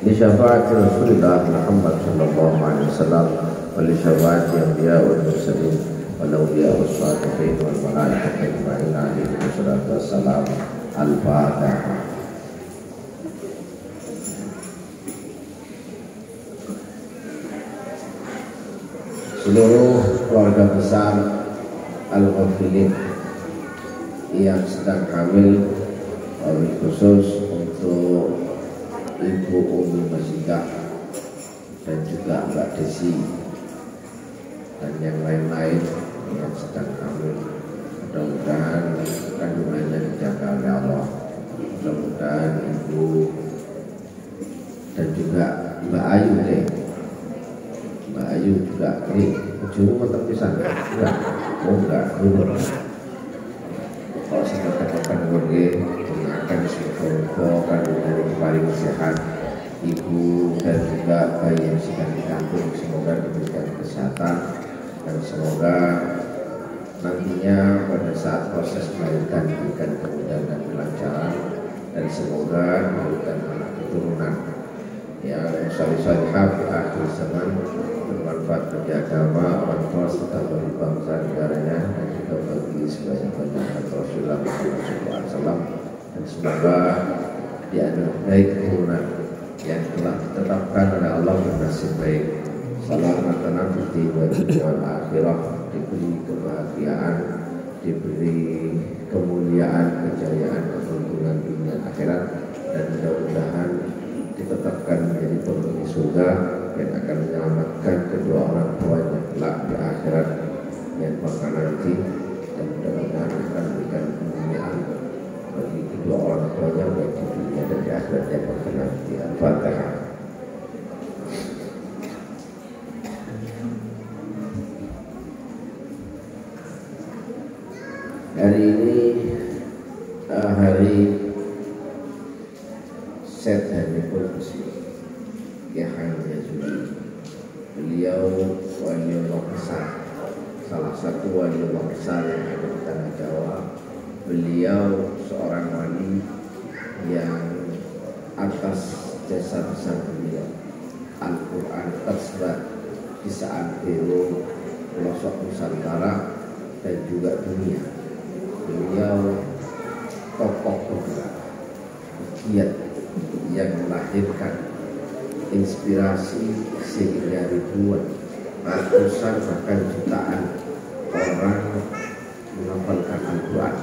لشفاعة رسول الله محمد صلى الله عليه وسلم ولشفاعة أنبياء والمرسلين والأولياء والصالحين والملائكة أجمعين عليهم الصلاة والسلام. Al-Fatihah. Seluruh keluarga besar Al-Ghafilin yang sedang hamil, wabil khusus untuk Ibu Umi Masjidah dan juga Mbak Desi dan yang lain-lain yang sedang hamil, mudah-mudahan kandungannya dijaga oleh Allah. Mudah-mudahan Ibu dan juga Mbak Ayu deh, Mbak Ayu juga ini ujungnya terpisah enggak? Oh enggak, dulu kalau saya katakan gue akan semoga kandungan yang paling sehat, ibu dan juga bayi yang sedang dikandung semoga diberikan kesehatan dan semoga nantinya pada saat proses melahirkan diberikan kemudahan dan kelancaran dan semoga diberikan anak keturunan yang salih-salihah di akhir zaman, bermanfaat bagi agama, orang tua serta bagi bangsa negaranya dan juga bagi sebanyak-banyak Rasulullah SAW, dan semoga dianugerahi keturunan yang telah ditetapkan oleh Allah bernasib baik, salamatan fid dunya wal akhirah, diberi kebahagiaan, diberi kemuliaan, kejayaan, keberuntungan dunia akhirat, dan mudah-mudahan ditetapkan menjadi penghuni surga yang akan menyelamatkan kedua orang tuanya kelak di akhirat yang bakal nanti, dan mudah-mudahan akan memberikan kemuliaan bagi kedua orang tuanya baik di dunia dan di akhirat yang bakal nanti. Al-Fatihah. Hari ini hari Syed Haniful Husni Yahya Juli. Beliau waliullah besar, salah satu waliullah besar yang ada di tanah Jawa. Beliau seorang wali yang atas jasa besar beliau Al-Quran tersebar di seantero pelosok Nusantara dan juga dunia. Beliau tokoh penggerak giat yang melahirkan inspirasi sehingga ribuan, ratusan bahkan jutaan orang menghafalkan Al-Quran.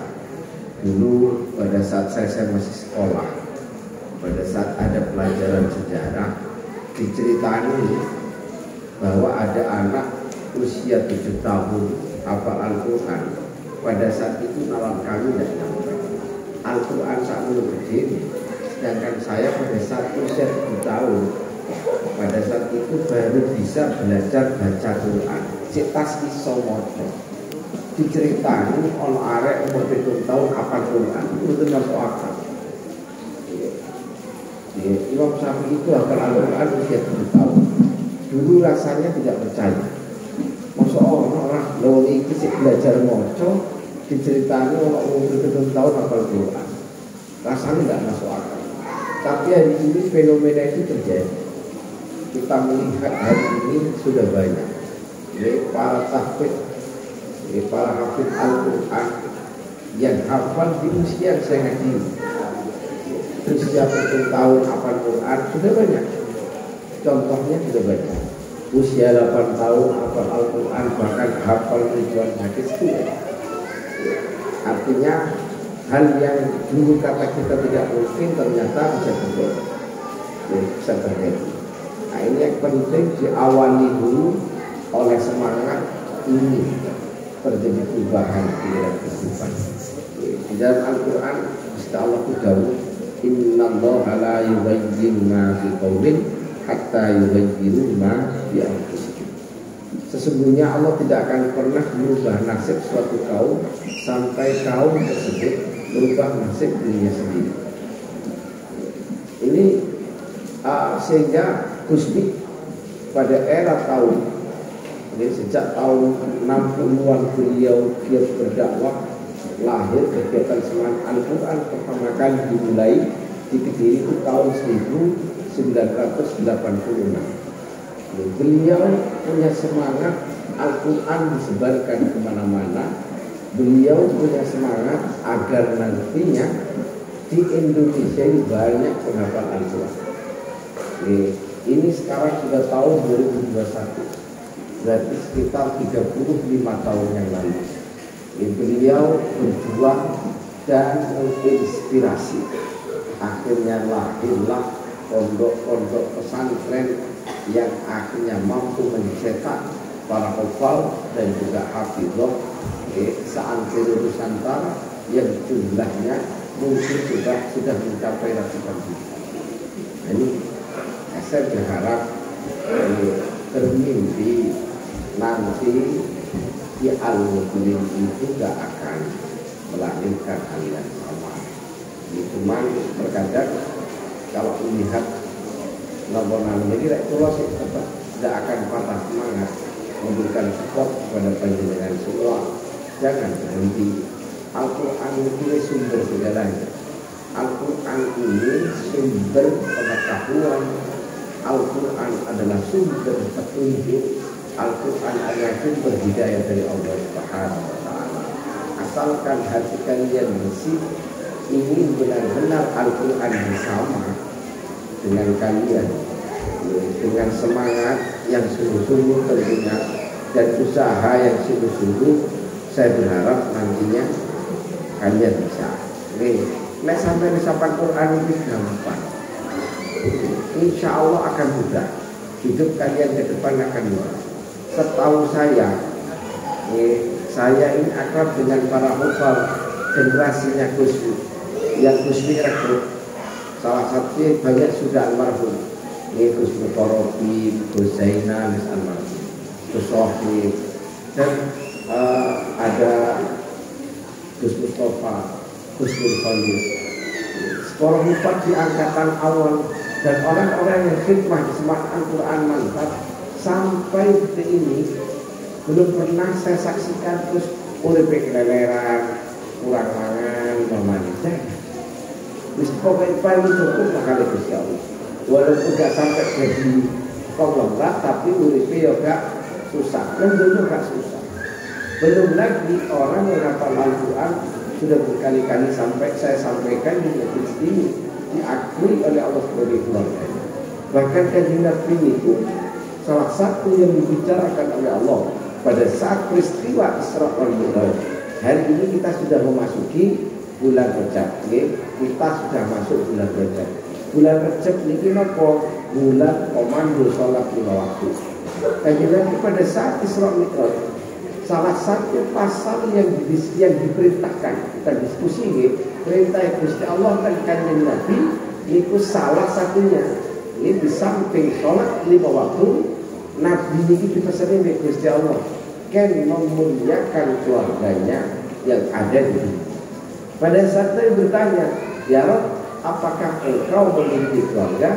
Dulu pada saat saya masih sekolah, pada saat ada pelajaran sejarah, diceritani bahwa ada anak usia 7 tahun hafal Al-Quran. Pada saat itu nalar kami tidak nyampe. Al-Quran saat itu begini, sedangkan saya pada saat usia 7 tahun, pada saat itu baru bisa belajar baca Quran. Cetas iso moco. Diceritani ono arek umur 7 tahun hafal Quran, itu masuk akal. Imam Syafi'i itu hafal Al-Quran usia 7 tahun. Dulu rasanya tidak percaya. Masa orang lho iki sik belajar maca diceritani orang umur 7 tahun hafal Quran. Rasanya tidak masuk akal. Tapi hari ini fenomena itu terjadi. Kita melihat hari ini sudah banyak para tahfidz, para hafidz Al-Quran yang hafal di usia yang sangat dini. Usia 7 tahun hafal Quran sudah banyak. Contohnya sudah banyak. Usia 8 tahun hafal Al-Quran, bahkan hafal ribuan hadis itu. Artinya hal yang dulu kata kita tidak mungkin ternyata bisa terjadi. Bisa terjadi. Nah, ini yang penting diawali dulu oleh semangat ini terjadi perubahan di dalam kehidupan. Di dalam Al-Quran Allah berjauh, Innallaha la yughayyiru ma bi qaumin hatta yughayyiru ma bi anfusihim. Sesungguhnya Allah tidak akan pernah merubah nasib suatu kaum sampai kaum tersebut merubah nasib dirinya sendiri. Ini sehingga Husni pada era tahun ini sejak tahun 60-an beliau giat berdakwah, lahir kegiatan semangat Al-Quran pertama kali dimulai di Kediri itu tahun 1986. Beliau punya semangat Al-Quran disebarkan kemana-mana. Beliau punya semangat agar nantinya di Indonesia ini banyak penghafal Al-Quran. Ini sekarang sudah tahun 2021, berarti sekitar 35 tahun yang lalu. Beliau berjuang dan menginspirasi. Akhirnya lahirlah pondok-pondok pesantren yang akhirnya mampu mencetak para hafal dan juga hafizah seantero Nusantara yang jumlahnya mungkin sudah mencapai ratusan juta. Ini saya berharap bermimpi nanti di Al-Muslim itu gak akan melahirkan hal yang sama. Ini cuma terkadang kalau melihat laporan ini kalau saya tetap tidak akan patah semangat memberikan support kepada panjenengan semua. Jangan berhenti. Al-Quran itu sumber segalanya. Al-Quran ini sumber pengetahuan. Al-Quran adalah sumber petunjuk. Al-Quran adalah sumber hidayah dari Allah Subhanahu wa Ta'ala. Asalkan hati kalian bersih, ingin benar-benar Al-Quran bersama dengan kalian, dengan semangat yang sungguh-sungguh tentunya dan usaha yang sungguh-sungguh, saya berharap nantinya kalian bisa. Nek sampai misalkan Quran itu gampang, insya Allah akan mudah. Hidup kalian ke depan akan mudah. Setahu saya ini akrab dengan para hafal generasinya Gusmi, yang Gusmi rekrut. Salah satunya banyak sudah almarhum. Gus Mutorobi, Gus Zainal, almarhum, Gus Sohib, dan ada Gus Mustafa, Gus Nurholis. Sekolah hafal di angkatan awal dan orang-orang yang khidmah di semak Al-Quran mantap sampai detik ini belum pernah saya saksikan terus uripe keleleran, kurang mangan, memanjang. Wis pokoknya paling cukup kali Gusti Allah. Walaupun gak sampai jadi konglomerat, tapi uripe ya gak susah. Dan dulu gak susah. Belum lagi orang yang hafal Al-Quran sudah berkali-kali saya sampaikan di majlis ini diakui oleh Allah sebagai keluarganya. Bahkan Kanjeng Nabi itu salah satu yang dibicarakan oleh Allah pada saat peristiwa Isra wal Mi'raj. Hari ini kita sudah memasuki bulan Rajab. Kita sudah masuk bulan Rajab. Bulan Rajab ini apa? Bulan komando sholat 5 waktu. Kanjeng Nabi pada saat Isra Mi'raj, salah satu pasal yang diperintahkan, kita diskusi perintah Gusti Allah dan Kanjeng Nabi itu salah satunya. Ini di samping sholat 5 waktu, Nabi ini dipesankan oleh Gusti Allah kan memuliakan keluarganya yang ada di sini. Pada saat saya bertanya, ya Rabb, apakah engkau memiliki keluarga?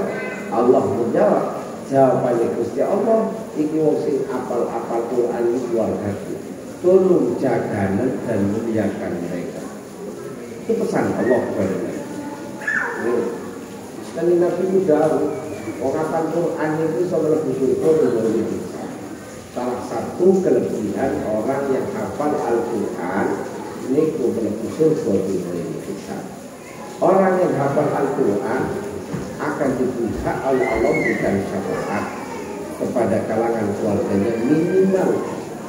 Allah menjawab, jawabannya Gusti Allah, iki wong sing apal-apal Quran ini keluargaku. Tolong jaga dan muliakan mereka. Itu pesan Allah kepada mereka. Sekali Nabi itu jauh, orang Quran itu sama lebih surga dari kita. Salah satu kelebihan orang yang hafal Al-Quran ini lebih surga dari kita. Orang yang hafal Al-Quran akan diberikan oleh Allah berikan syafaat kepada kalangan keluarganya minimal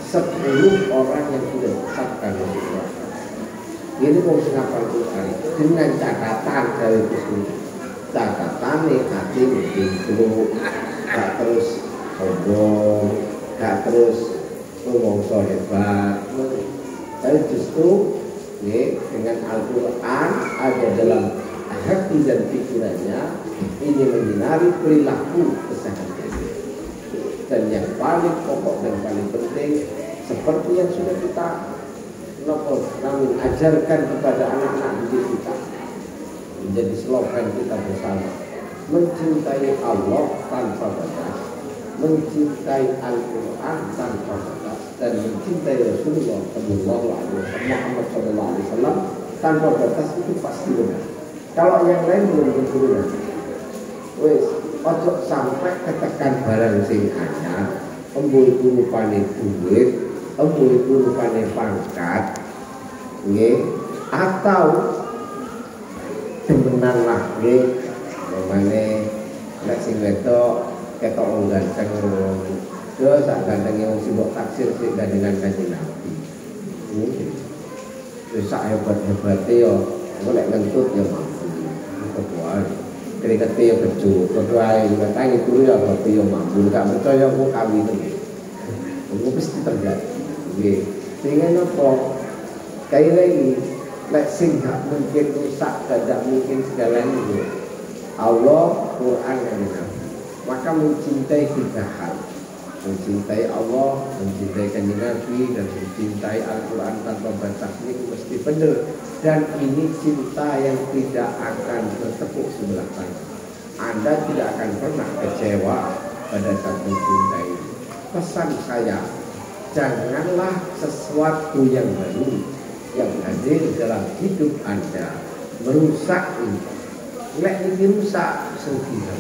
10 orang yang sudah ditetapkan oleh keluarga. Ini mau hafal Quran dengan catatan dari Gusti. Catatan hati itu gak terus sombong, gak terus ngomong so hebat. Tapi justru dengan Al-Quran ada dalam hati dan pikirannya ini menyinari perilaku kesehatan. Dan yang paling pokok dan paling penting seperti yang sudah kita ajarkan kepada anak-anak didik kita, menjadi slogan kita bersama, mencintai Allah tanpa batas, mencintai Al-Quran tanpa batas, dan mencintai Rasulullah Muhammad SAW tanpa batas. Itu pasti benar. Kalau yang lain belum tentu benar. wis ojo sampai ketekan barang sing anyar, embo iku rupane duit, embo iku rupane pangkat, nggih, atau demenan lah nggih, mamane nek sing wedok ketok wong ganteng yo sak ganteng yang sibuk taksir sik dengan Kanjeng Nabi. Wis sak hebat-hebate yo golek ngentut ya mampu. Ketua keringetnya ya bejo, ketua yang katanya itu ya bapak ya mampu, gak percaya aku kawin itu aku pasti terjadi sehingga apa kayak lagi lek sing gak mungkin rusak, gak mungkin segalanya Allah, Quran dan Nabi. Maka mencintai tiga hal, mencintai Allah, mencintai Kanjeng Nabi, dan mencintai Al-Quran tanpa batas ini mesti benar. Dan ini cinta yang tidak akan bertepuk sebelah tangan. Anda tidak akan pernah kecewa pada saat mencintai. Pesan saya, janganlah sesuatu yang baru yang hadir dalam hidup Anda merusak ini. Nek ini rusak, sengkira.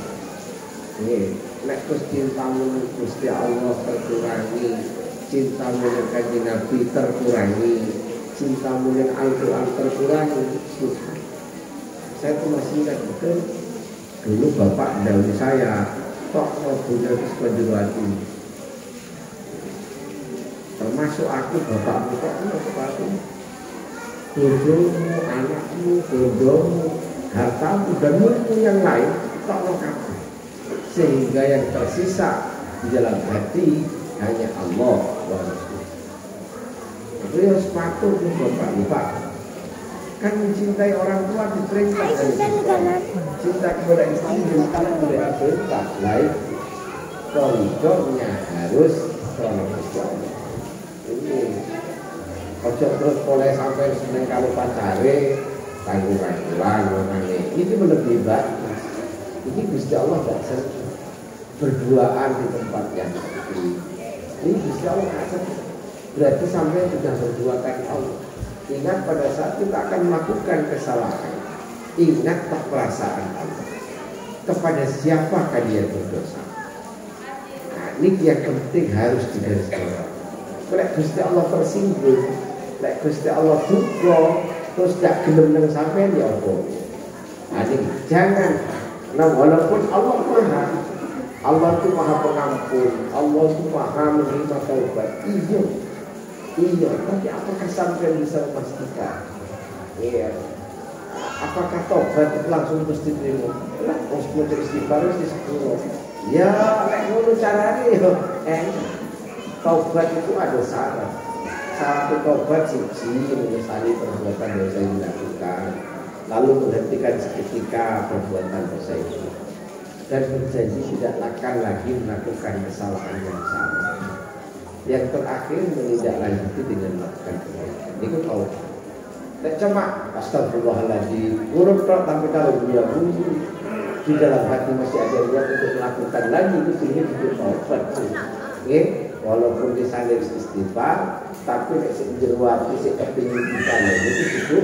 Nek cintamu Gusti Allah terkurangi, cintamu dengan Kanjeng Nabi terkurangi, cintamu dengan Al-Quran terkurangi, susah. Saya tuh masih ingat betul dulu bapak dahulu saya tok punya kesepenjuruan termasuk aku bapakmu tok aku bodohmu, anakmu, bodohmu, hartamu dan mulku yang lain tok kamu. Sehingga yang tersisa di dalam hati hanya Allah wa Rasul. Beliau sepatu pun bapak-bapak kan mencintai orang tua diperintah dari cinta kepada istri dan kepada perintah lain koridornya harus kronologis Allah. Ini ojo terus boleh sampai seneng kalau pacare tanggung-tanggungan ini melebihi batas. Ini Gusti Allah tidak senang berduaan di tempat yang seperti ini. Gusti Allah tidak senang. Berarti sampai sudah berdua kali Allah. Ingat pada saat kita akan melakukan kesalahan, ingat tak perasaan Allah. Kepada siapakah dia berdosa? Nah, ini yang penting harus digarisbawahi. Kalau Gusti Allah tersinggung, kalau Gusti Allah duka, terus tidak gelem nang sampean ya apa? Nah, ini jangan. Nah, walaupun Allah itu maha pengampun, Allah itu maha menerima taubat. Iya, tapi apakah sampai bisa memastikan? Iya. Apakah taubat itu langsung mesti diterima? Lah, mau istighfar di 10. Ya, lek ngono carane yo. Taubat itu ada syarat. Syarat taubat siji menyesali perbuatan dosa yang dilakukan, lalu menghentikan seketika perbuatan dosa itu, dan berjanji tidak akan lagi melakukan kesalahan yang sama. Yang terakhir menindaklanjuti dengan melakukan kebaikan. Itu taubat. Tak cuma astagfirullahaladzim, huruf tok tapi kalau dia di dalam hati masih ada niat untuk melakukan lagi itu taubat. Oke, walaupun disalib istighfar, tapi nek sing jero ati sing kepengin kita itu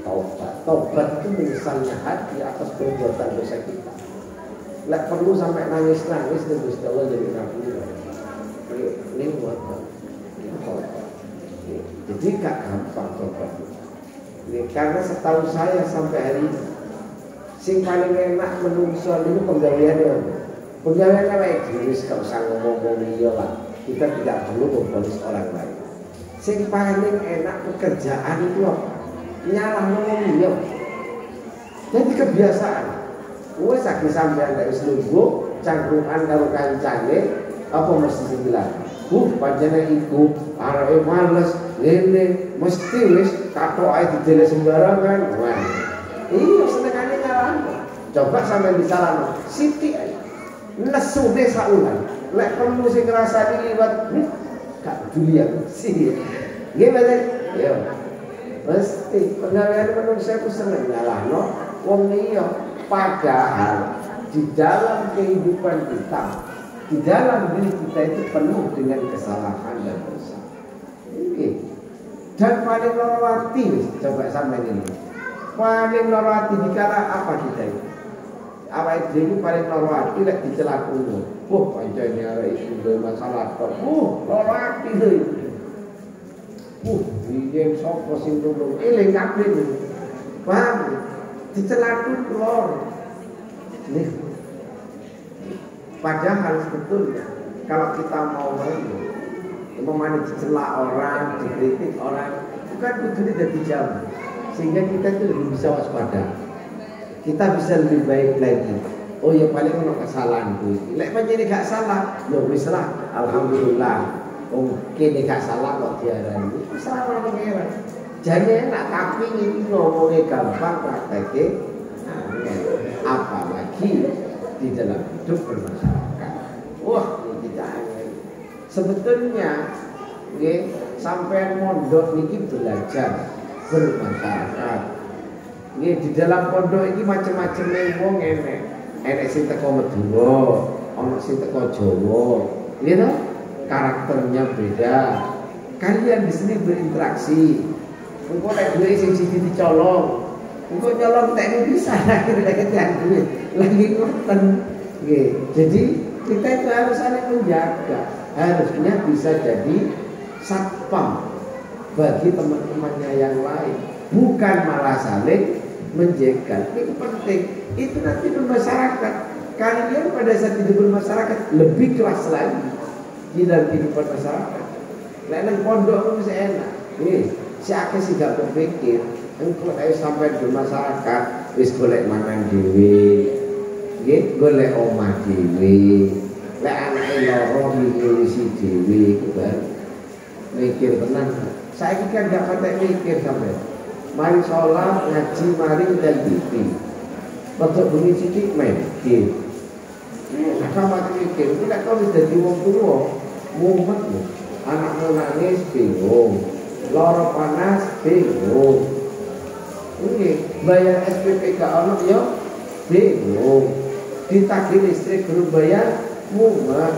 taubat. Taubat itu menyesalnya hati atas perbuatan dosa kita. Lek perlu sampai nangis-nangis dan Gusti Allah jadi ngapura. Ini buat jadi gak gampang tobat. Karena setahu saya sampai hari ini sing paling enak menungso itu penggaweannya baik jenis gak usah ngomong iya lah. Kita tidak perlu memponis orang lain. Sing paling enak pekerjaan itu apa? Nyalah ngomong iya. Jadi kebiasaan. Wes sakit sampean dari selungguh cangkrungan karo kancane. Apa mesti bilang? Panjenengan iku areke males, ngene, mesti wis katok ae didele sembarangan. Wah. Iya senengane nyalahno. Coba sampean disalahno, sithik ae. Nesune saulan. Lek perlu sing ngrasani liwat, gak peduli aku. Sih. Nggih, Mas. Yo. Mesti pengawean menungsa ku seneng nyalahno wong liya. Padahal di dalam kehidupan kita, di dalam diri kita itu penuh dengan kesalahan dan dosa. Dan paling loroti, coba sampai ini. Paling loroti dikala apa kita itu? awake dhewe paling lara ati lek dicelakno. Wah, pancene arek iki duwe masalah kok. Lara ati lho. Iki sapa sing nulung eling kabeh. Paham? Dicelakno lor. Nih. Padahal sebetulnya kalau kita mau memang dicela orang, dikritik orang, bukan kudu jadi jam, sehingga kita itu lebih bisa waspada. Kita bisa lebih baik lagi. Oh ya paling ono kesalahan kuwi. Lek pancen gak salah, ya wis lah, alhamdulillah. Oh kene gak salah kok diarani. Wis salah pengeran. Jane enak tapi iki ngomongnya gampang prakteknya. Apalagi di dalam hidup bermasyarakat. Wah, ini tidak angel. Sebetulnya nggih sampean mondok niki belajar bermasyarakat. Nggih di dalam pondok iki macam-macam wong enek. Enek sing teko Madura, ana sing teko Jawa. Gitu? Karakternya beda. Kalian di sini berinteraksi. Engko nek duwe sing siji dicolong, engko nyolong tek bisa akhirnya duit. Lagi ngoten. Nggih. Jadi kita itu harus saling menjaga. Harusnya bisa jadi satpam bagi teman-temannya yang lain, bukan malah saling menjegal. Itu penting. Itu nanti bermasyarakat. Kalian pada saat hidup bermasyarakat lebih kelas lagi di dalam kehidupan masyarakat. Lain pondok itu enak. Si akeh sih gak berpikir. Engkau ayo sampai bermasyarakat, wis golek mangan dhewe, nggih, golek omah dhewe. Lek anake lara ngurisi dhewe iku kan. Mikir tenan. Saiki kan gak patek mikir sampe. Mari sholat, ngaji, mari dan TV. Waktu bengi sithik mikir. Nek sampe mikir, nek kok wis dadi wong tuwa, mumet lho. Anakmu nangis bingung. Lara panas bingung. Oke, bayar SPP gak ono ya bingung. Ditagih listrik belum bayar mumet.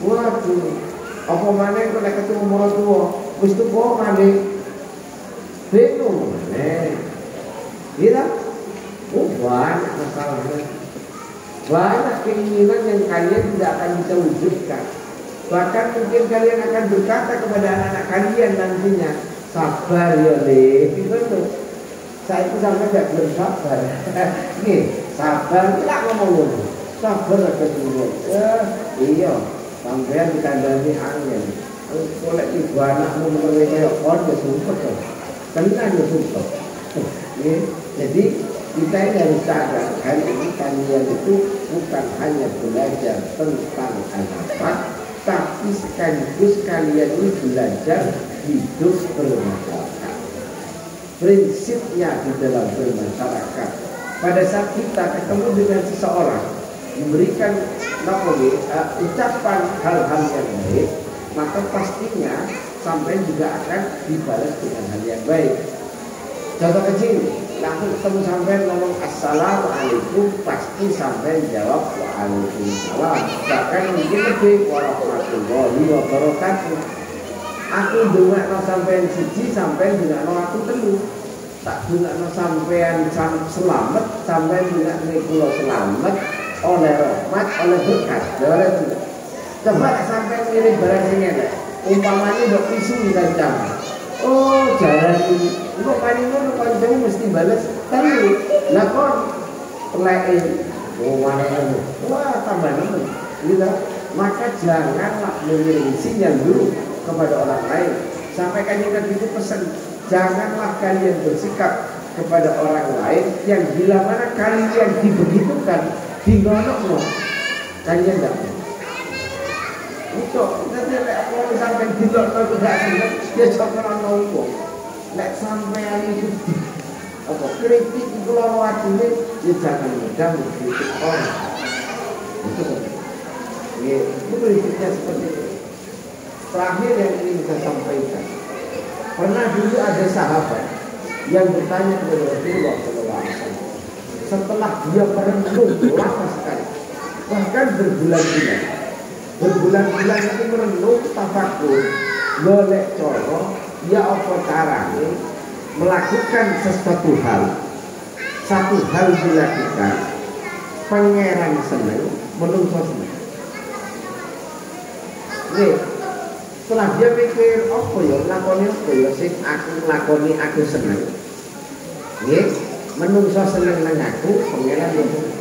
Waduh, apa maneh kok nek ketemu marang tuwa, wis tuwa maneh. Bingung maneh. Iya? Banyak masalahnya. Banyak keinginan yang kalian tidak akan bisa wujudkan. Bahkan mungkin kalian akan berkata kepada anak-anak kalian nantinya, sabar ya Le, gitu. Saya itu sampai tidak belum sabar. Nih, sabar tidak ngomong sabar aja dulu. Iya, sampean dikandani angin. Oleh ibu anakmu mereka kon ya sumpah kok. Tenan ya sumpah. Jadi kita ini harus sadar hari ini kalian itu bukan hanya belajar tentang agama, tapi sekaligus kalian ini belajar hidup bermasyarakat. Prinsipnya di dalam bermasyarakat. Pada saat kita ketemu dengan seseorang, memberikan ucapan hal-hal yang baik, maka pastinya sampai juga akan dibalas dengan hal yang baik. Contoh kecil, langsung ketemu sampai ngomong assalamualaikum, pasti sampai jawab waalaikumsalam. Bahkan mungkin lebih warahmatullahi wabarakatuh. Aku dungakno sampean siji, sampean dungakno aku telu. Tak dungakno sampean selamat, sampean dungakno kula selamat oleh rahmat, oleh berkat. Coba sampean mirip barang sing ngene. Umpamane mbok pisu dikancam. Oh, jalan ini. Kok paling ngono kancamu mesti balas telu. Lah kon peleke. Oh, mana ngono. Wah, tambah ngono. Gitu. Maka janganlah mengirim sinyal dulu kepada orang lain. Sampai kanjeng itu pesan, janganlah kalian bersikap kepada orang lain yang bila mana kalian dibegitukan, dingonokno. Kalian enggak untuk nanti lek aku sampai dilokno gak seneng, dia coba nongko. Lek sampean itu apa kritik kula watine ya jangan mudah mengkritik orang. Itu ya, itu prinsipnya seperti itu. Terakhir yang ingin saya sampaikan, pernah dulu ada sahabat yang bertanya kepada Rasulullah SAW. Setelah dia merenung lama sekali, bahkan berbulan-bulan itu merenung tafakur, golek coro, ya apa caranya melakukan sesuatu hal satu hal dilakukan, pangeran seneng, menungso seneng. Nih, setelah dia mikir, apa ya, lakoni apa ya, sing aku lakoni aku seneng. Nih, menungso seneng nang aku, pangeran seneng.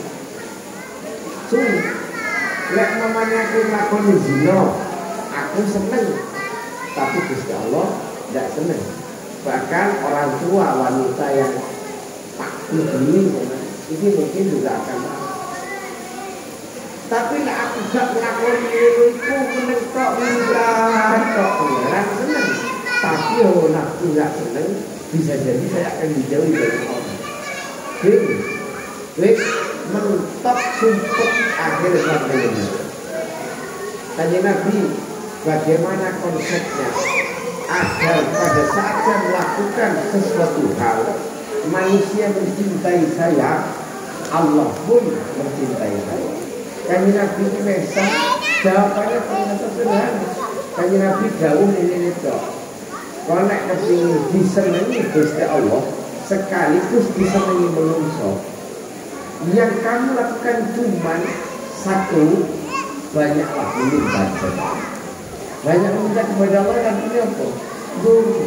Sulit. Lek mamanya aku lakoni zina, aku seneng, tapi Gusti Allah tidak seneng. Bahkan orang tua wanita yang takut ini mungkin juga akan. Tapi lah aku gak ngelakoni itu menentok menentak pengeran seneng. Tapi kalau aku gak seneng, bisa jadi saya akan dijauhi dari Allah. Wih, mentok sumpah akhir sampai ini. Tanya Nabi, bagaimana konsepnya agar pada saat saya melakukan sesuatu hal, manusia mencintai saya, Allah pun mencintai saya. Kanjeng Nabi Isa jawabannya ternyata sederhana. Kanjeng Nabi jauh ini dok. Kalau nak kepingin disenangi Gusti Allah, sekaligus disenangi manusia. Yang kamu lakukan cuma satu, banyaklah meminta saja. Banyak meminta kepada Allah dan ini apa? Dulu.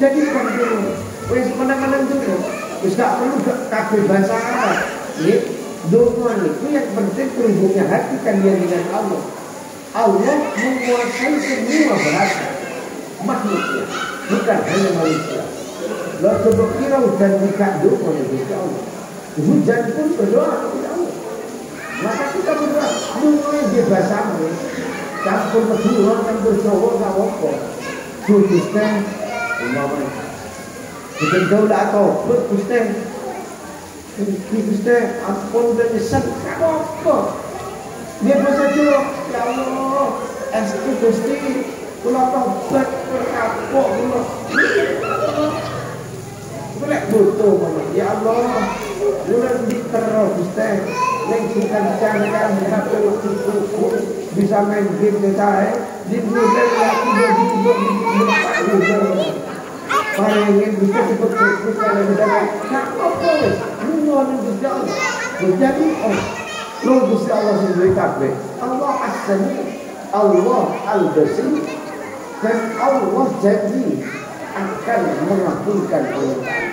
Jadi kan dulu, wes menang-menang dulu. Wes tak perlu kabeh bahasa Arab. Doa itu yang penting terhubungnya hati kalian dengan Allah. Allah menguasai semua bahasa makhluknya, bukan hanya manusia. Lo coba kira hujan tidak doa kepada Allah. Hujan pun berdoa kepada Allah. Maka kita berdoa, doa dia bahasamu. Campur berdua kan berdoa tak apa. Khususnya, umpamanya. Bukan jauh atau berkhususnya. Gusti ampun dan nyesel apa? Dia bisa jawab, ya Allah, estu Gusti, kula tobat kapok kula. Kula butuh mana? Ya Allah, kula diteror Gusti, ning sikan-sikan hati cukup bisa main game saya, di dunia lagi di paling bisa sebut kalau sudah apa wes nuwun Gusti Allah. Jadi nuwun Gusti Allah sendiri kabeh. Allah As-Sami, Allah Al-Basir, dan Allah janji akan mengabulkan permintaan.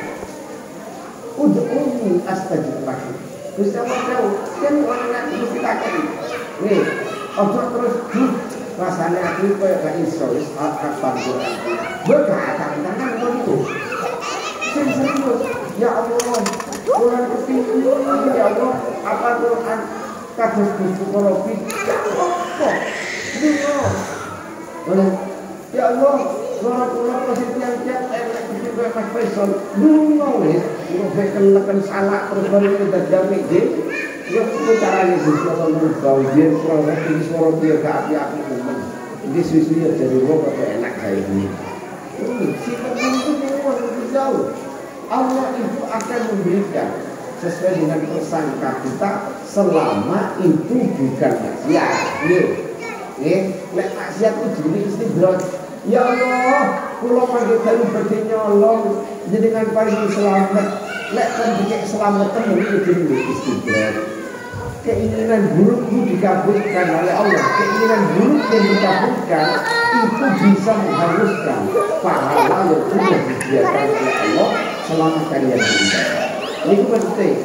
Ud'uni astajib lakum. Gusti Allah tahu kan orang yang mesti takut. Nih, ojo terus rasanya aku kayak gak iso wis kapan Quran. Berkata-kata itu. Serius, ya Allah, Quran kepingin, ya Allah, apa Quran kados Gusti Korobi, ya Allah, boleh, ya Allah, Quran masih tiang-tiang, kepingin Mas Faisal, wis, kan salah terus baru kita jamin deh, ya itu caranya Gusti Allah merubah, biar suara dia ke api-api teman, ini susu jadi roh enak kayak ini. Si pemimpin itu jauh. Allah itu akan memberikan sesuai dengan persangka kita selama itu bukan maksiat. Lek maksiat itu jenis istidrak. Ya Allah, kula panggil dalu badhe nyolong jenengan paling selamat. Lek kan dikek selamat temu itu jenis istidrak. Keinginan burukmu dikabulkan oleh Allah. Keinginan buruk yang dikabulkan itu bisa mengharuskan pahala yang sudah disediakan oleh Allah selama kalian beribadah. Ini penting.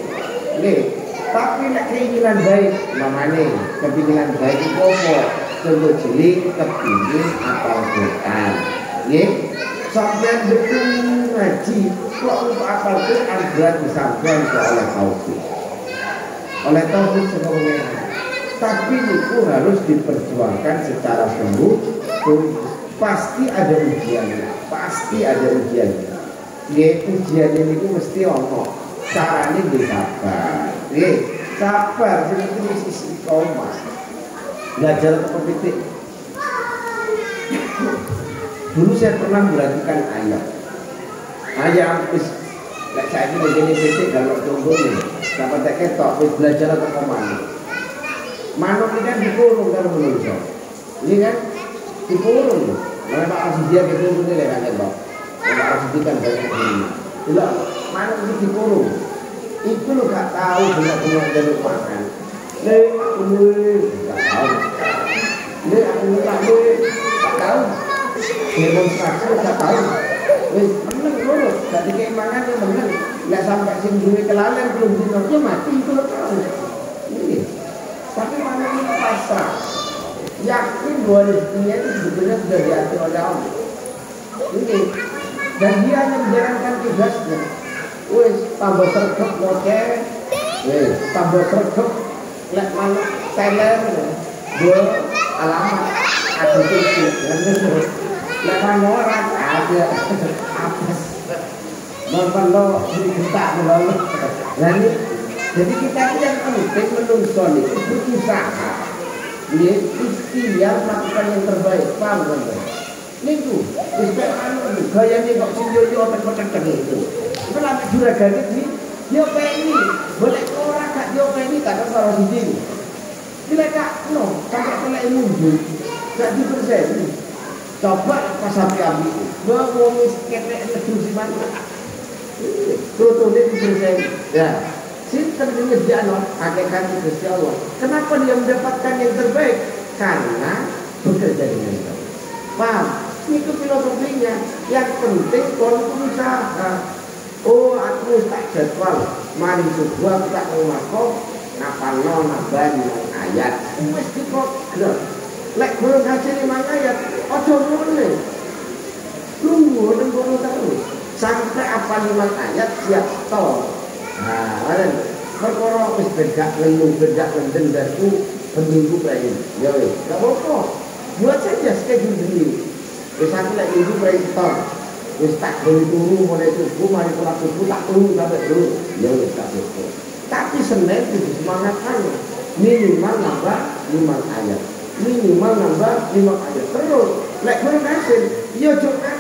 Tapi nak keinginan baik, mamane keinginan baik itu apa? Contoh cilik kepingin apal Quran. Sampai betul ngaji, kok untuk apal Quran berat disampaikan oleh taufik. Oleh taufik semuanya. Tapi itu harus diperjuangkan secara sungguh. Pasti ada ujiannya, pasti ada ujiannya. Ujiannya itu mesti ono. Caranya bersabar. Sabar, jadi itu mesti istiqomah. Belajar titik. Dulu saya pernah memperhatikan ayam. Ayam nggak saya ini begini titik kalau tunggu nih. Dapat tak ketok, belajar atau kemana? Manuk ini kan dikurung kalau menurut. Ini kan dikurung. Karena Pak Arsidia dikurung ini kan ketok. Pak Arsidia kan banyak ini. Tidak. manuk itu dikurung. Itu lo gak tahu benar-benar jaluk makan. Nih aku gak tahu. Nih aku minta gak tahu. Demonstrasi gak tahu. Wih menang dulu. Jadi keimangan itu menang. Gak sampai sing duwe kelalen belum dinoknya mati itu lo tahu. Ini. Tapi mana ini pasrah. Yakin bahwa rezekinya itu sebetulnya sudah diatur oleh Allah. Ini. Dan dia hanya menjalankan tugasnya. Wis tambah sergap ngoceh. Wis tambah sergap lek manuk teler. Dua alamat ada titik. Lek manuk orang ada apes. Nonton lo digetak lalu. Jadi kita yang penting menungso itu berusaha. Dia ikhtiar melakukan yang terbaik. Paham kan? Niku, istilah anu gayane kok sing yo otak-otak itu. Itu lagi juragan iki yo pengi, boleh ora gak yo pengi tak karo siji. Bila gak no, sampai kena mundur. Gak dipersen. Coba pas sampai ambil. Gua wong wis ketek terus mana. Protone dipersen. Ya. Sinten sing nyediakno hakikat Gusti Allah. Kenapa dia mendapatkan yang terbaik? Karena bekerja dengan baik. Paham? Itu filosofinya. Yang penting kon usaha. Oh, aku tak jadwal. Mari subuh aku tak ngomong ngapalno nambani ayat. Wis diprogram. Lek belum hasil 5 ayat, aja ngene. Tunggu nunggu terus. Sampai apa 5 ayat siap stop. Nah, ada perkara wis begak lelu begak lendeng darku penduduk lain. Ya wis, enggak apa-apa. Buat saja schedule sendiri. Wis aku lek minggu brainstorm. Wis tak gawe turu mulai subuh mari pola subuh tak turu sampai dulu. Ya wis tak apa. Tapi Senin itu semangatkan minimal nambah 5 ayat. Minimal nambah 5 ayat. Terus lek berhasil, ya jangan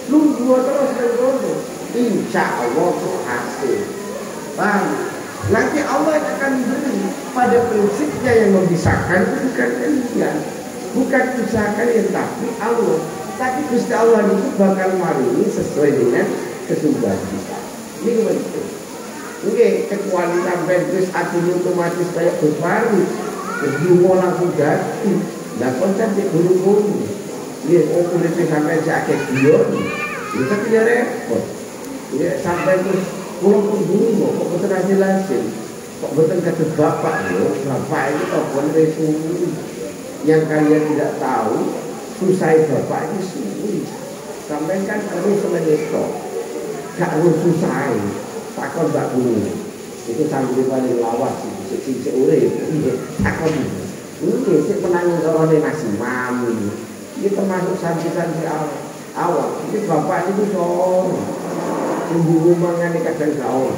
nunggu terus terus. Insya Allah berhasil. Bang, nanti Allah akan beri pada prinsipnya yang memisahkan itu bukan kalian, bukan usaha kalian tapi Allah. Tapi Gusti Allah itu bakal marini sesuai dengan kesungguhan kita. Ini begitu. Oke, kecuali sampai terus hatinya otomatis kayak berbaru, berjumlah langsung ganti. Nah, konsep di guru-guru, ini okulitnya sampai sakit bion, itu tidak repot. Ya sampai terus pulang dulu kok betul hasil kok betul kata bapak loh, bapak itu tokoh resumi yang kalian tidak tahu susah bapak itu suwi sampai kan harus menyesok gak harus susah takon gak bunyi itu sambil paling lawas si urip takon ini si penanggung sorone masih mami ini termasuk sanksi-sanksi awal ini bapak itu sorong tunggu rumahnya ini kadang gaul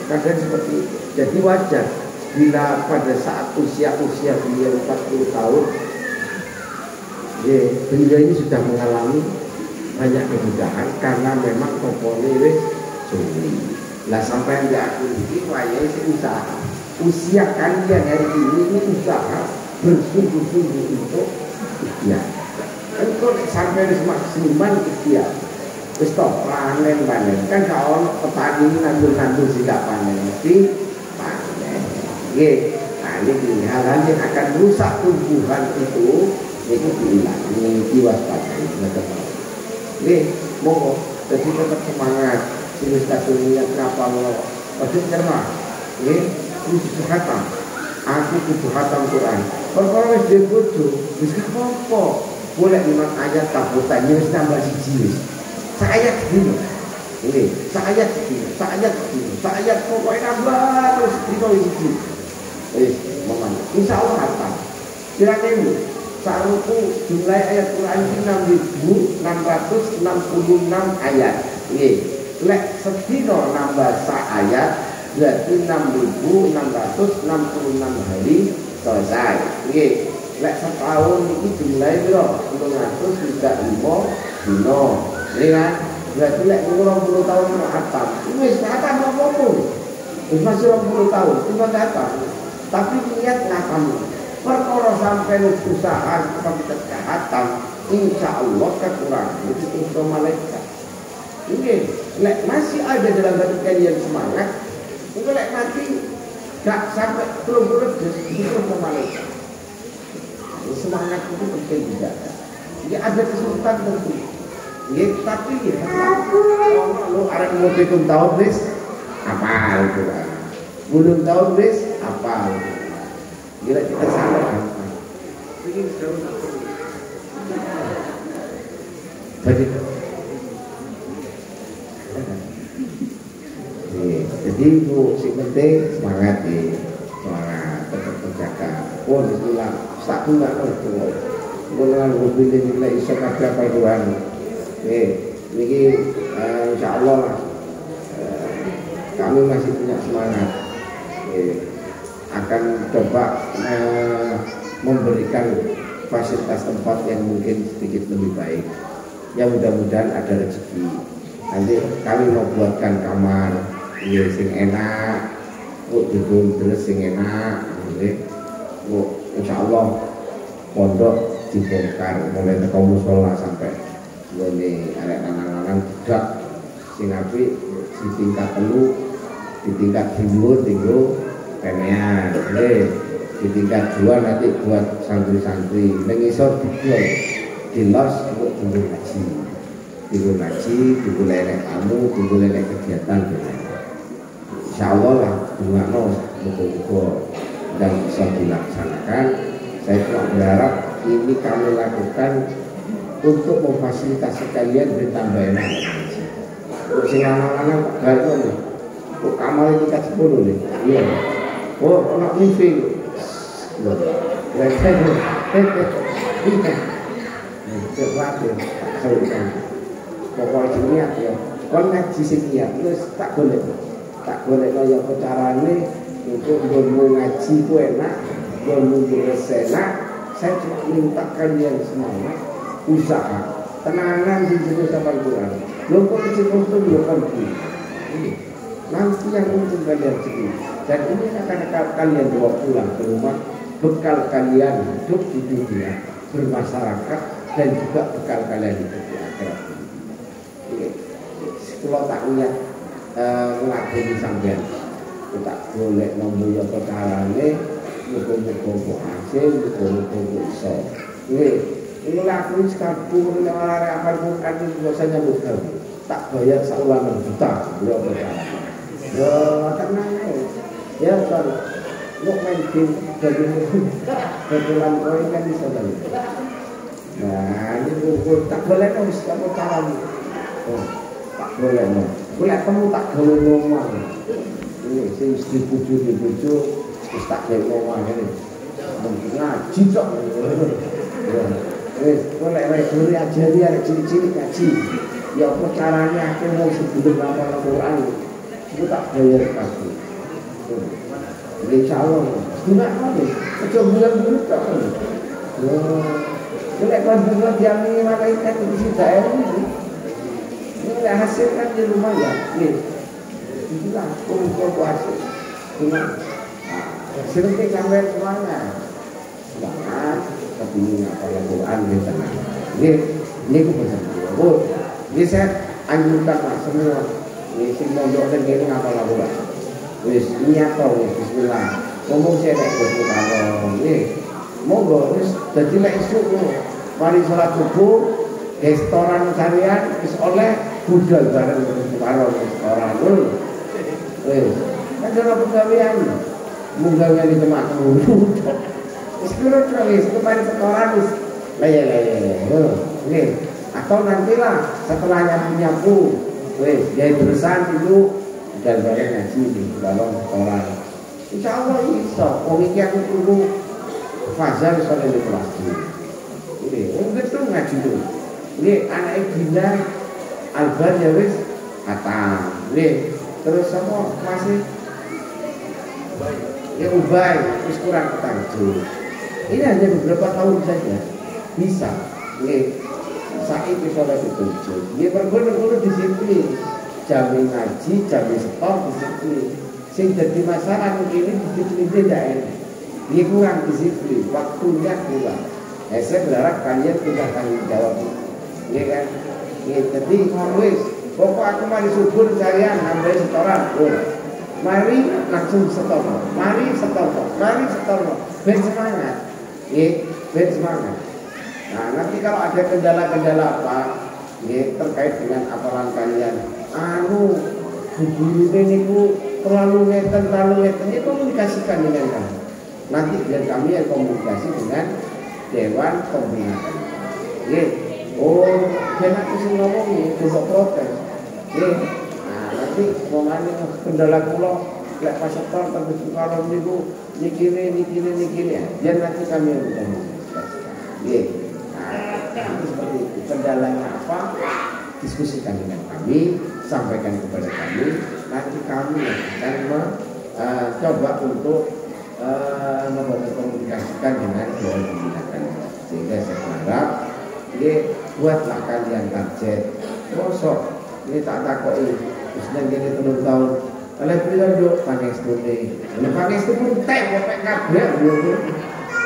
kadang seperti itu. Jadi wajar bila pada saat usia beliau 40 tahun ya, beliau ini sudah mengalami banyak kemudahan karena memang tokonya wis suwi lah sampai yang aku ini wajah usaha usia kalian hari ini usaha bersungguh-sungguh untuk ikhtiar kan kok sampai maksimal ikhtiar stop panen kan kalau petani nandur sih gak panen mesti panen nah ini hal-hal yang akan rusak tumbuhan itu dihilangi diwaspadai monggo jadi tetap semangat ini statunya kenapa mau pasti cermat kudu khatam aku kudu khatam Quran perkara wis dibojo wis apa boleh 5 ayat tabutannya wis tambah siji seayat begini, ini seayat pokoknya nambah terus kita isi, mana? Insya Allah hatam. Kira-kira saruku jumlah ayat Quran 6.666 ayat. Ini, lek sedino nambah seayat berarti 6.666 hari selesai. Ini, lek setahun ini jumlahnya berapa? 335 dino. Ini kan, berarti lek 20 tahun mau hatam. Ini hatam apa-apa. Ini masih 20 tahun, itu hatam. Tapi niat hatam. Perkara sampai usaha kita hatam, insya Allah kekurangan itu untuk malaikat. Mungkin masih ada dalam hati kalian semangat, mungkin mati gak sampai belum itu malaikat. Semangat itu penting juga. Jadi ada kesulitan tentu. Ya, tapi ya, kalau ada mau hitung tahun wis apa itu kan? Belum tahun wis apa? Gila kita salah kan? Begini jadi jadi itu si penting semangat semangat tetap terjaga. Oh bismillah tak pun nggak tahu mulai mobil ini iso kabeh perluan. Ini insya Allah kami masih punya semangat akan coba memberikan fasilitas tempat yang mungkin sedikit lebih baik. Ya mudah-mudahan ada rezeki. Nanti kami mau buatkan kamar sing enak, duduk terus sing enak, insya Allah pondok dibongkar mulai teko musola sampai ini arek lanang-lanang tidak sinapi di tingkat telu, di tingkat dhuwur tinggo pemean, di tingkat 2 nanti buat santri-santri, mengisor dibel dilos untuk tunggu ngaji, tunggu lelek tamu, tunggu lelek kegiatan insya Allah lah bungano muka-muka dan bisa dilaksanakan. Saya cuma berharap ini kami lakukan untuk memfasilitasi kalian bertambah enak. Untuk sing anak-anak gak itu nih, kok kamar tingkat 10 nih, iya. Oh, anak living. Pokoknya niat ya, kon ngaji sing niat, terus tak boleh kaya carane untuk ngaji ku enak, beres enak. Saya cuma minta kalian semuanya usaha, tenangan di sini sama Quran. Belum kok kecil itu belum pergi. Nanti yang penting kalian sini. Dan ini akan kalian bawa pulang ke rumah, bekal kalian hidup di dunia, bermasyarakat, dan juga bekal kalian hidup di akhirat. Kalau tak lihat ngelakoni sampean, tak boleh ngomong apa carane, muka-muka hasil, muka-muka iso. Ini lakuin sekabur, ini orang akan bukan itu biasanya bukan. Tak bayar seulangan juta, berapa caranya? Ya, tenang ya kan. Mau main game dari dalam koin kan bisa balik. Nah, ini tak boleh harus kamu caranya. Oh, tak boleh no. Boleh kamu tak boleh ngomong. Ini sing dipuju terus tak boleh ngomong ini. Mungkin ngaji cok. Ya, boleh boleh ajari anak cilik-cilik ngaji. Ya apa caranya aku mau sebelum hafal Al-Quran itu tak bayar kabeh. Insya Allah, tidak boleh. Kecuali bulan-bulan tak boleh. Boleh bulan yang ini malaikat di sini daerah ini. Ini hasil kan di rumah ya. Itulah kumpul hasil. Cuma sedikit sampai semuanya. Semangat, tapi ini apa yang Quran di tengah. Ini kebetulan. Ini saya anjurkan semua. Ini semua doa dan gini apa lakukan. Wis niat to wis bismillah. Ngomong saya nek Gusti Allah. Monggo wis dadi lek esuk mari salat subuh restoran kalian wis oleh budal bareng karo restoran lho. Kan ora pegawean. Munggah di tempat dulu. Wis kira wis kemarin restoran wis leye. Atau nantilah setelahnya nyapu wis jadi terusan itu dan bareng ngaji di dalam orang. Insya Allah iso. Wong iki aku tunggu Fazal soal di kelas ini. Mungkin tuh ngaji tuh. Ini anak Gina Alban ya wis kata. Terus sama masih ya Ubay wis kurang ketanju. Ini hanya beberapa tahun saja bisa. Saat soleh dituju. Dia berguna-guna disiplin. Jamin ngaji, jamin setor, disiplin. Sing jadi masalah mungkin disiplin tidak enak. Dia kurang disiplin, waktunya kurang. Saya berharap kalian punya tanggung jawab. Iya kan? Jadi wis Pokok aku mari subur carian nambah setoran. Mari langsung setor. Mari setor. Ben semangat. Ben semangat. Nah, nanti kalau ada kendala-kendala apa, terkait dengan apalan kalian, guru ini terlalu ngeten, ini komunikasikan dengan kami. Nanti biar kami yang komunikasi dengan Dewan Pembina. Jangan aku ngomong ini, coba protes. Nah, nanti ngomongin kendala pulau, lek pas setor tapi kalau niku nikini. Biar nanti kami yang komunikasi. Seperti itu. Kendalanya apa? Diskusikan dengan kami, sampaikan kepada kami. Nanti kami akan coba untuk mengkomunikasikan dengan Dewan Pembina kalian. Sehingga saya harap buatlah kalian target. Mosok ini tak takoi. Terus gini telur tahun. Kalau bilang dok pangestu nih, pangestu pun tek kopek kabeh.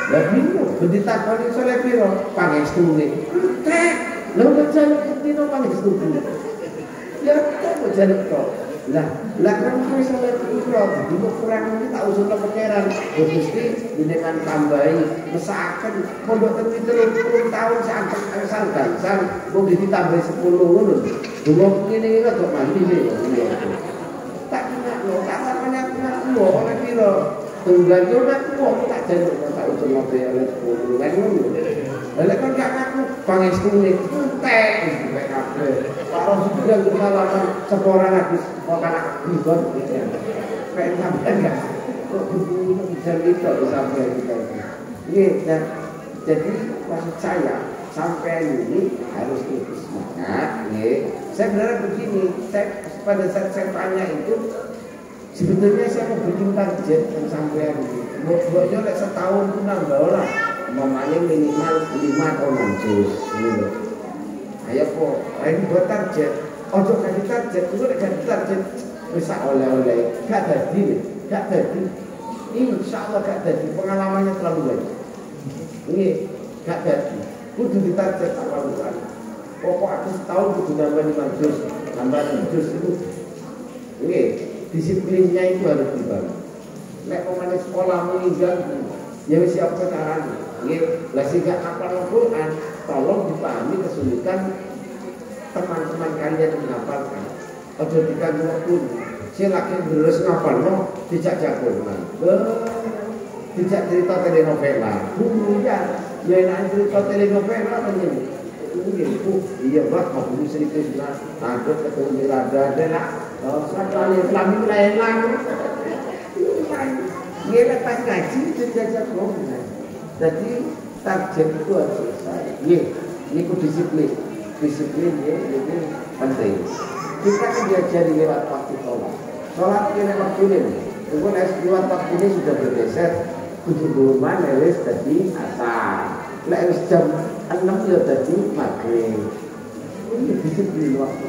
Lah bingung, bendita kali soleh piro pangestu nih. Tek, lo berjalan ketino pangestu. Ya kok berjalan kok. Lah kan soleh piro, bingung kurang ini tak usul pangeran. Gusti dengan tambahi mesaken pondok ten 30 tahun sangkan, mung ditambah 10 ngono. Dungo ngene iki kok mandi nih. Tak kena lo, tak kena lo oleh piro. Tunggal yo nek wong tak jaluk tak usul oleh 10 kan ngono. Lah kan gak aku pangestune entek iki kabeh. Karo sudah kesalahan seporan habis kok anak ribet gitu. Kayak sampean enggak kok bisa itu sampai kita. Jadi maksud saya sampai ini harus lebih semangat. Saya benar begini, pada saat saya tanya itu sebetulnya saya mau bikin target yang sampai ini. Buatnya lek setahun pun nambah orang, mamanya minimal 5 atau 6 juz. Ayo kok, ini buat target. Ojo kasih target, itu lek kasih target bisa oleh-oleh. Gak jadi. Insya Allah gak jadi. Pengalamannya terlalu banyak. Ini gak jadi. Kudu ditarget apa-apa. Pokok aku setahun kudu nambah 5 juz, nambah 6 juz itu. Ini disiplinnya itu harus dibangun. Nek pemain sekolah meninggal, ya siapa caranya? Lah sehingga hafal Al-Quran, tolong dipahami kesulitan teman-teman kalian yang menghafalkan. Ojo dikagum waktu. Silakan terus ngapal, tidak jagoan. Tidak cerita telenovela. Ya enak cerita telenovela apa ini? Iya bah, aku cerita sudah. Aku ketemu Mirada nak. Sekarang Islam itu lain. Dia lepas ngaji itu jagoan. Jadi target itu harus selesai. Ini disiplin. Disiplin ini penting. Kita kan diajari lewat waktu sholat ini lewat ini. Tunggu lewat waktu ini sudah bergeser. Kudu mana wis tadi asar. Lewat jam 6 ya tadi maghrib. Ini disiplin waktu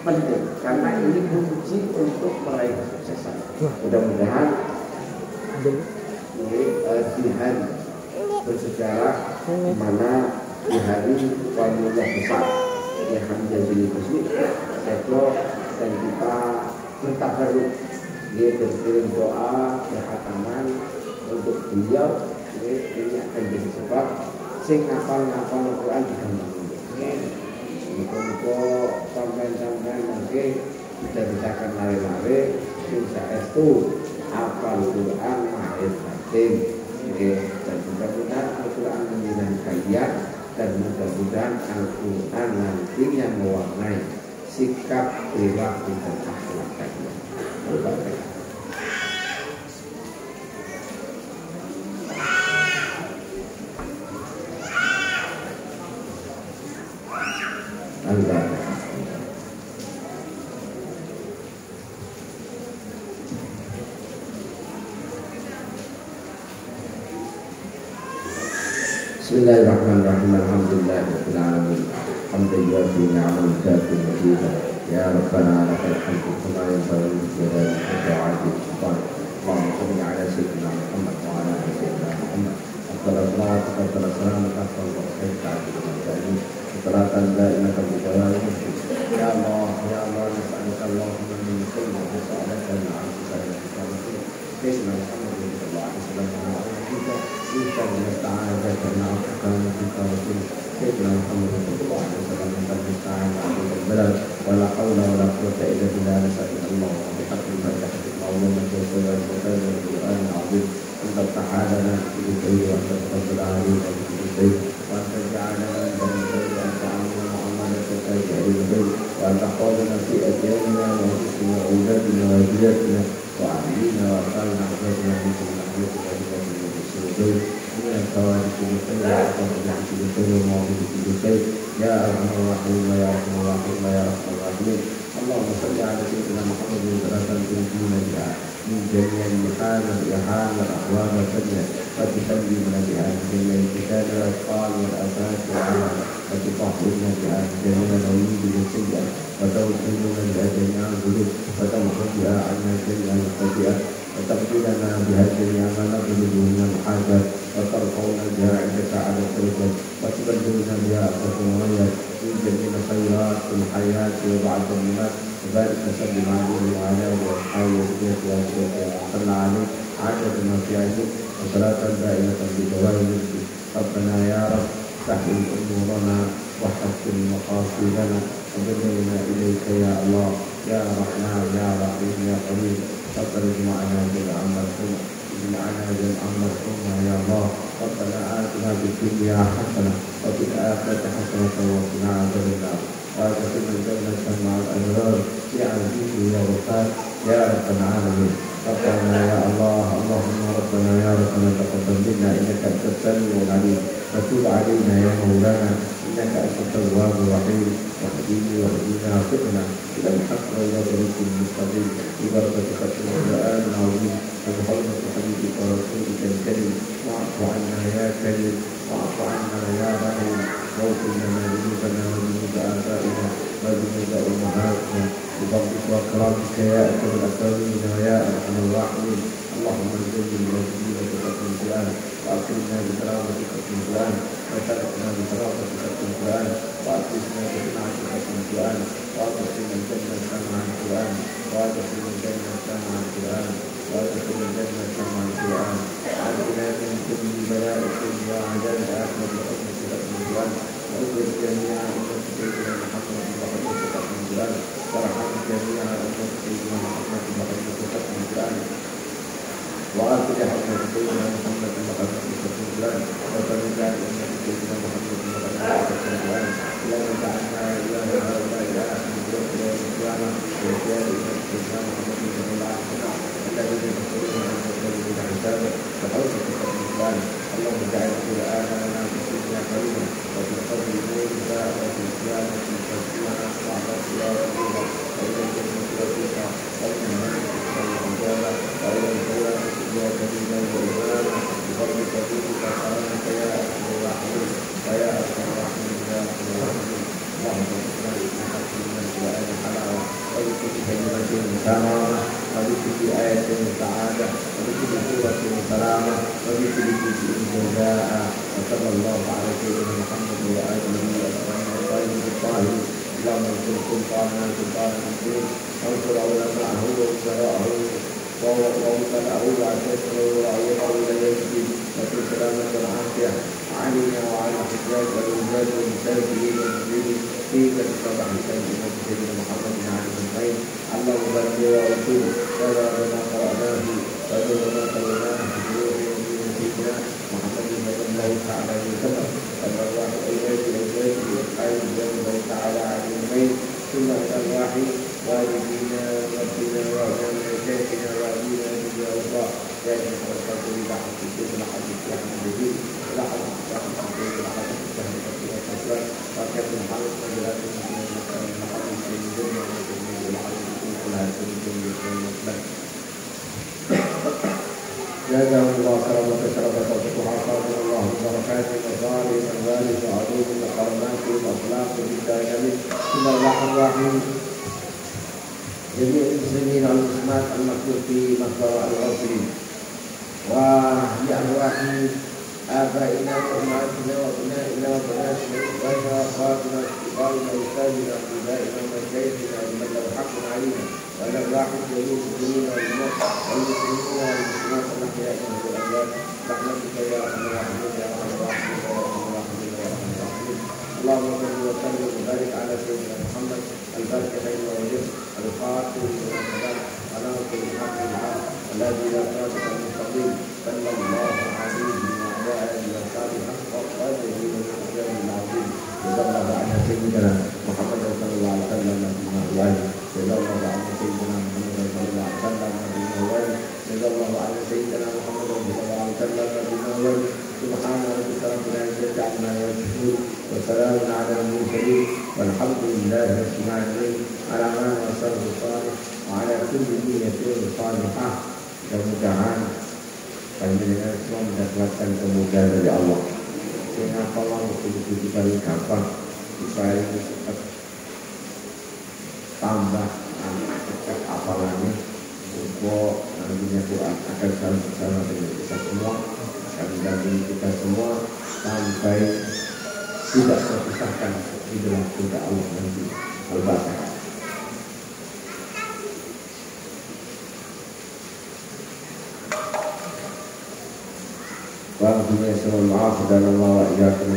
penting karena ini kunci untuk meraih kesuksesan. Mudah-mudahan di hari bersejarah di mana di hari waliullah besar di Hamzah bin Husni dan kita bertabaruk berkirim doa berkhataman untuk beliau. Ini akan jadi sebab sing ngapal Al-Quran digampang. Muga-muga sampean-sampean mungkin bisa lari-lari bisa estu hafal Quran mahir batin. Dan mudah-mudahan Al-Quran menjadi kalian dan mudah-mudahan Al-Quran nanti yang mewarnai sikap perilaku dan akhlak kalian. Al-Fatihah. Bismillahirrahmanirrahim. Alhamdulillahirabbil alamin. Hamdalillah bi ni'amil kafi majida. Ya Rabbana lakal hamdu kama yanbaghi li jalali wajhika wa Allahumma shalli ala sayyidina Muhammad wa ala ali sayyidina Muhammad. Assalamu alaikum warahmatullahi wabarakatuh. Ya Allah, ya Allah. سيدنا محمد صلى الله عليه وسلم kita bisa menesta'an dan na'afkan kita Rasul Sayyidina Muhammad sallallahu alaihi wasallam dan menesta'an benar wala hawla wala quwwata illa billah nasallallahu wa bihamdihi fatihati mawlana wa sallallahu al-Qur'an al-azim anta ta'ala bi khayri wa taqabbal alayna bi khayri wa anta ja'alna min khayri wa ta'ala Muhammad sallallahu alaihi wasallam wa anta qadana fi ajrina wa husni auladina wa jilatina wa ahlina wa ta'ala ahbabna min kulli من الفوارق بخير والفضل بخير والمواضع بخير يا أرحم الراحمين يا أرحم الراحمين يا أرحم الراحمين اللهم صل على سيدنا محمد صلاة تنجينا بها من جميع المحال والإحال والأحوال والفتنة وتسلمنا بها من جميع الفتن والأشقال والآفات والعمل وتطهرنا بها من جميع العيوب والسيئة وتوحدنا بها جميع الذنوب وتمحو بها عنا جميع الخطيئة وتغفر لنا بها جميع ما نطلب من الحاجات وترفعنا بها عندك على الدرجات وتبلغنا بها أقصى المغير من جميع الخيرات في الحياة وبعد الممات وبارك وسلم عليه وعلى آله وأصحابه وصلى عليه عدد ما في علمك وصلاة دائمة بدوام رزقك ربنا يا رب سهل أمورنا وحسن مقاصدنا وبدلنا إليك يا الله يا رحمن يا رحيم يا قريب فاطرد معنا جميع مرحوم اجمعنا جميعا مرحوما يا الله ربنا آتنا في الدنيا حسنة وفي الآخرة حسنة وقنا عذاب النار وادخلنا الجنة مع الأبرار يا عزيز يا غفار يا رب العالمين ربنا يا الله اللهم ربنا يا ربنا تقبل منا إنك أنت السميع العليم وتب علينا يا مولانا إنك أنت التواب الرحيم واهدنا وفقنا إلى الحق وإلى طريق المستقيم ببركة ختم القرآن العظيم وبحرمة حبيبك ورسولك الكريم واعف عنا يا كريم واعف عنا يا رحيم واغفر لنا ذنوبنا وذنوب آبائنا وذنوب أمهاتنا بفضلك وكرامك يا أكرم الأكرمين ويا أرحم الراحمين اللهم ارزقنا بفضيلة ختم القرآن وأكرمنا بكرامة ختم القرآن وشرفنا بكرامة ختم القرآن وأكرمنا بصنعة ختم القرآن وأدخلنا الجنة مع القرآن وأدخلنا الجنة مع القرآن وأدخلنا الجنة مع القرآن عافنا من كل بلاء الدنيا وعذاب الآخرة بحكم ختم القرآن وأجر جميع أمة سيدنا محمد بحكم ختم القرآن وارحم جميع أمة سيدنا محمد بحكم ختم القرآن وأصلح أمة سيدنا محمد بحكم ختم القرآن وفرج عن أمة سيدنا محمد بحكم ختم القرآن اللهم اجعلنا إله هؤلاء الآخر من يوم القيامة وإياه سيدنا محمد صلى الله عليه وسلم الذين يدخلون عن يوم الحساب بحرمة ختم القرآن اللهم اجعل القرآن لنا في الدنيا كريما وفي القبر نورا وفي القيامة تسبيحا وعلى الصراط نورا وإلى الجنة رفيقا وإلى النار حجابا وإلى الجنة يا كريما وإماما بفضلك وجودك وكرمك يا أرحم الراحمين ويا أرحم الراحمين يا أرحم الراحمين اللهم ارزقنا بحق من القرآن حلاوة وبكل كلمة سماوة وبكل آية سعادة وبكل سورة سلامة وبكل جزء جزاء وصلى الله على سيدنا محمد وآله وصحبه وسلم الطاهرين اللهم انصر سلطاننا سلطان المسلمين وانصر علماءه ووزراءه ووكلاءه وعشيرته ورعيته الى يوم الدين وفي سلامة والعافية علينا وعلى حجاج والولاد والمساجدين والمسلمين فيك تصبح سيدنا سيدنا محمد عليه الخير اللهم بارك ورسوله ولا ما قرأناه ولا ما قرأناه في سيدنا محمد صلى الله تعالى عليه وسلم الأرواح الأولاد الأولاد والحي الله تعالى عليه الخير ثم الأرواح والدينا وربنا وأبنائنا وشيخنا وأبينا يا الله يا أيها الخلق بحق الشيخ لحد الشيخ الجديد لحد الشيخ الجديد لحد الشيخ الجديد وكابتن حالة مجالات المسلمين لحد الشيخ الجديد ولحد الشيخ الجديد جزاه الله خيرا وكسرة وفتوحا خاطر الله ببركات وصالح ووالد وعدوه وكرامات واخلاق بالدائم بسم الله الرحمن الرحيم جميع المسلمين والمسلمات المكتوب في مقبرة الغافلين وبأرواح آبائنا وأمهاتنا وأبنائنا وبناتنا وأخواتنا إخواننا وأستاذنا وأبنائنا ومشايخنا ومن له حق علينا وعلى الواحد جميع المسلمين والمسلمين والمسلمات الأحياء والأموات برحمتك يا أرحم الراحمين يا أرحم الراحمين يا أرحم الراحمين يا أرحم الراحمين. اللهم صل وسلم وبارك على سيدنا محمد البارك بين وجهه القاتل لما سبق على كل حق الحق الذي لا صراط المستقيم صلى الله عليه وعلى آله وصحبه حق قدره والمقدار العظيم. جزا الله عن سيدنا محمد صلى الله عليه وسلم نبينا وآله. جزا الله عن سيدنا محمد صلى الله عليه وسلم نبينا وآله. جزا الله عن سيدنا محمد صلى الله عليه وسلم نبينا وآله. سبحان ربك رب العزة عما يصفون وسلام على المرسلين والحمد لله رب العالمين على ما وصله الصالح وعلى كل نية صالحة. Mudah-mudahan panjenengan semua mendapatkan kemudahan dari Allah. Sehingga Allah betul-betul paling gampang supaya cepat tambah cepat apalannya untuk nantinya Quran akan selalu bersama dengan kita semua, akan mendampingi kita semua sampai tidak terpisahkan di dalam surga Allah nanti. Al-Fatihah. Wa billahi maaf dan Allah wa iyyakum